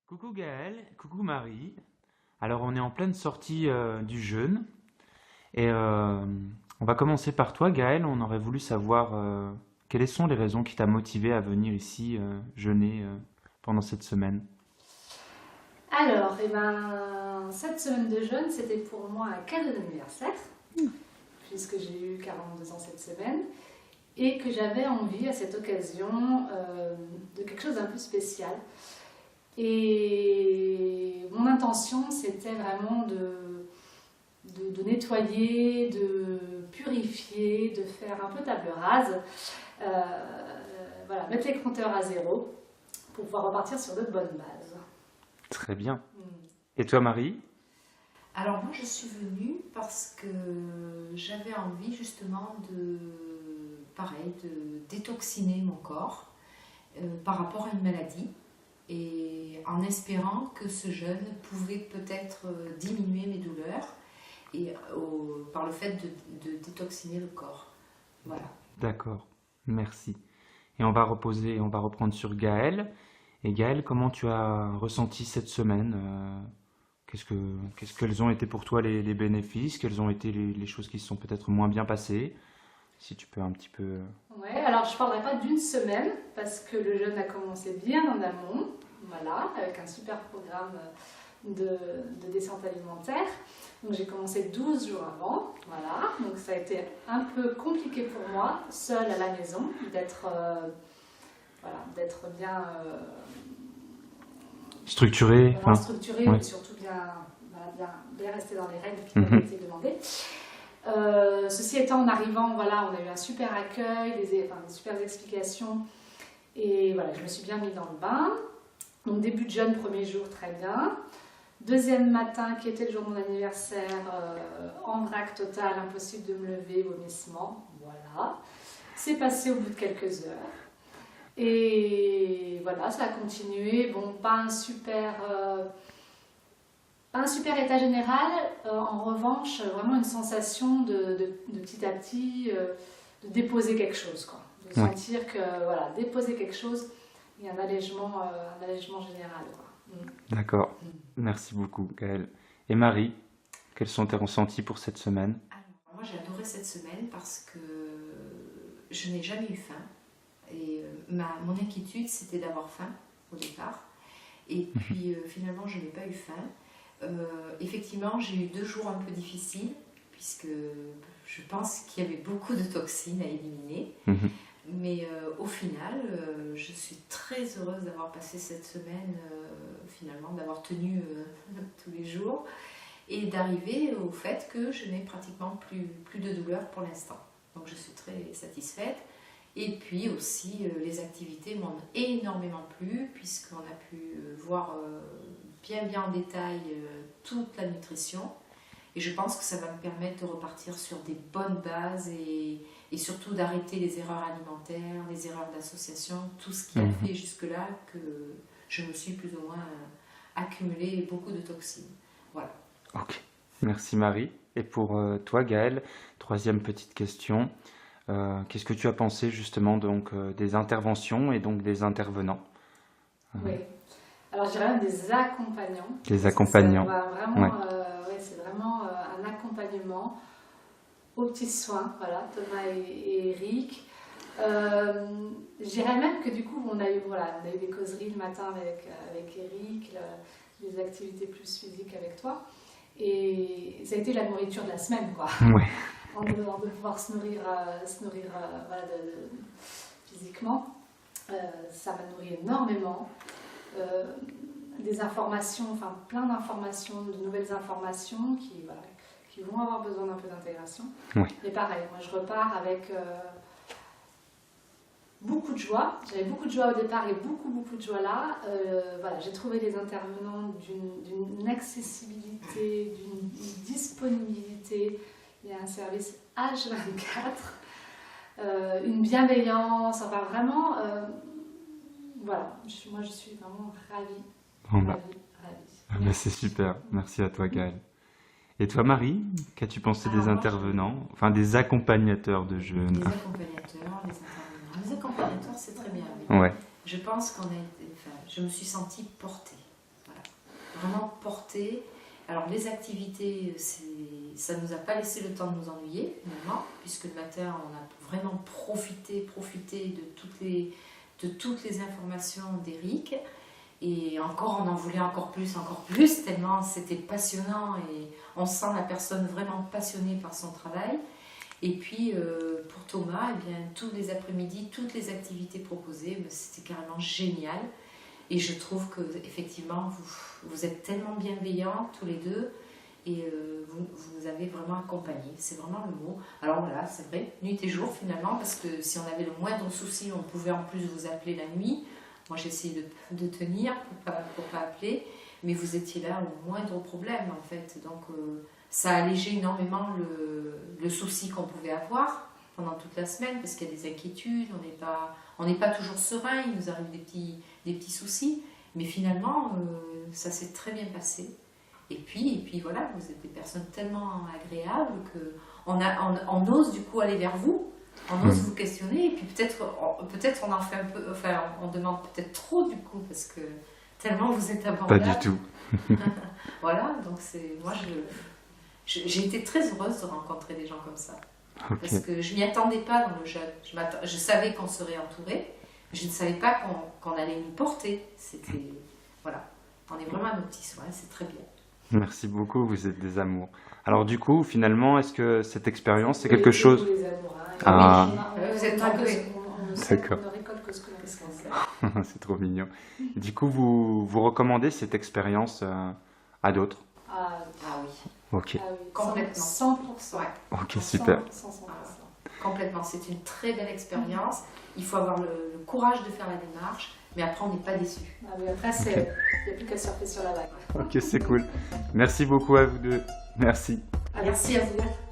Coucou Gaël, coucou Marie. Alors on est en pleine sortie du jeûne et on va commencer par toi Gaël. On aurait voulu savoir quelles sont les raisons qui t'a motivé à venir ici jeûner pendant cette semaine. Cette semaine de jeûne, c'était pour moi un cadeau d'anniversaire, puisque j'ai eu 42 ans cette semaine, et que j'avais envie à cette occasion de quelque chose d'un peu spécial. Et mon intention, c'était vraiment de nettoyer, de purifier, de faire un peu table rase, voilà, mettre les compteurs à zéro pour pouvoir repartir sur de bonnes bases. Très bien. Mm. Et toi Marie? Alors moi je suis venue parce que j'avais envie justement pareil, de détoxiner mon corps par rapport à une maladie et en espérant que ce jeûne pouvait peut-être diminuer mes douleurs par le fait de détoxiner le corps. Voilà. D'accord, merci. Et on va reprendre sur Gaël. Et Gaël, comment tu as ressenti cette semaine? Quels ont été pour toi les bénéfices? Quelles ont été les choses qui se sont peut-être moins bien passées? Si tu peux un petit peu... Ouais, alors je ne parlerai pas d'une semaine parce que le jeûne a commencé bien en amont, voilà, avec un super programme de descente alimentaire. Donc j'ai commencé 12 jours avant, voilà. Donc ça a été un peu compliqué pour moi, seule à la maison, d'être bien, Structuré, vraiment enfin, structurée, ouais. mais surtout bien rester dans les règles qui Mhm. m'avaient été demandées. Ceci étant, en arrivant, voilà, on a eu un super accueil, des super explications, et voilà, je me suis bien mis dans le bain. Donc début de jeûne, premier jour, très bien. Deuxième matin, qui était le jour de mon anniversaire, en vrac total, impossible de me lever, vomissement, voilà. C'est passé au bout de quelques heures. Et voilà, ça a continué. Bon, pas un super état général, en revanche, vraiment une sensation de petit à petit, de déposer quelque chose, quoi. De Ouais, sentir que, voilà, déposer quelque chose, il y a un allègement général, quoi. d'accord. Mm. Merci beaucoup, Gaël. Et Marie, quels sont tes ressentis pour cette semaine? Alors moi j'ai adoré cette semaine parce que je n'ai jamais eu faim et mon inquiétude c'était d'avoir faim au départ et puis finalement je n'ai pas eu faim. Effectivement j'ai eu 2 jours un peu difficiles puisque je pense qu'il y avait beaucoup de toxines à éliminer. Mhm. Mais au final, je suis très heureuse d'avoir passé cette semaine, finalement, d'avoir tenu tous les jours et d'arriver au fait que je n'ai pratiquement plus de douleur pour l'instant. Donc je suis très satisfaite. Et puis aussi, les activités m'ont énormément plu puisqu'on a pu voir bien en détail toute la nutrition. Et je pense que ça va me permettre de repartir sur des bonnes bases et surtout d'arrêter les erreurs alimentaires, les erreurs d'association, tout ce qui a Mhm. fait jusque-là que je me suis plus ou moins accumulé beaucoup de toxines. Voilà. Ok, merci Marie. Et pour toi, Gaël, troisième petite question. Qu'est-ce que tu as pensé justement donc des interventions et donc des intervenants? Oui. Alors je dirais même des accompagnants, Les parce que accompagnants. Ouais. ouais, c'est vraiment un accompagnement aux petits soins, voilà, Thomas et Eric. Je dirais même que du coup, on a eu des causeries le matin avec Eric, des activités plus physiques avec toi. Et ça a été la nourriture de la semaine, quoi. Ouais. En de pouvoir voilà, physiquement. Ça m'a nourri énormément. Euh, des informations, enfin plein d'informations, de nouvelles informations voilà, qui vont avoir besoin d'un peu d'intégration. Ouais. Et pareil, moi je repars avec beaucoup de joie. J'avais beaucoup de joie au départ et beaucoup de joie là. Voilà, j'ai trouvé les intervenants d'une accessibilité, d'une disponibilité. Il y a un service H24, une bienveillance, enfin vraiment, voilà, moi je suis vraiment ravie, Bon bah, ravie. c'est super. Merci à toi, Gaël. Et toi, Marie, qu'as-tu pensé Alors des moi, intervenants, enfin des accompagnateurs de jeunes? les accompagnateurs, les intervenants. Les accompagnateurs, c'est très bien, oui. Ouais. Je pense je me suis sentie portée. vraiment porté. Alors les activités, ça ne nous a pas laissé le temps de nous ennuyer, finalement, puisque le matin, on a vraiment profité de toutes les informations d'Éric. Et encore, on en voulait encore plus, tellement c'était passionnant et on sent la personne vraiment passionnée par son travail. Et puis pour Thomas, eh bien, tous les après-midi, toutes les activités proposées, c'était carrément génial. Et je trouve que effectivement, vous êtes tellement bienveillants tous les deux et vous nous avez vraiment accompagnés. C'est vraiment le mot. Alors voilà, c'est vrai, nuit et jour finalement, parce que si on avait le moindre souci, on pouvait en plus vous appeler la nuit. Moi, j'essayais de tenir pour pas appeler, mais vous étiez là au moindre problème, en fait. Donc, ça a allégé énormément le souci qu'on pouvait avoir pendant toute la semaine, parce qu'il y a des inquiétudes, on n'est pas toujours serein, il nous arrive des petits soucis, mais finalement, ça s'est très bien passé. Et puis voilà, vous êtes des personnes tellement agréables qu'on ose du coup aller vers vous. On ose vous questionner et puis peut-être on en fait un peu, enfin on demande peut-être trop du coup parce que tellement vous êtes abordable. Pas du tout. Voilà, donc moi j'ai été très heureuse de rencontrer des gens comme ça. Ok. Parce que je m'y attendais pas dans le jeune. Je savais qu'on serait entouré, mais je ne savais pas qu'on allait nous porter. Voilà, on est vraiment à nos petits soins, c'est très bien. Merci beaucoup, vous êtes des amours. Alors du coup, finalement, est-ce que cette expérience, c'est Oui, quelque chose... tous les amours, hein. Ah. Vous êtes trompés. D'accord. On ne récolte que ce que l'on sème. C'est trop mignon. Du coup, vous recommandez cette expérience à d'autres? Ah, Ah oui, Ok, ah oui, Complètement. 100%. ouais. ok, super. 100%. Complètement, c'est une très belle expérience. Il faut avoir le courage de faire la démarche, mais après on n'est pas déçu. Ah oui, après, il n'y a plus qu'à surfer sur la vague. Ok, c'est cool. Merci beaucoup à vous deux. Merci. Merci à vous.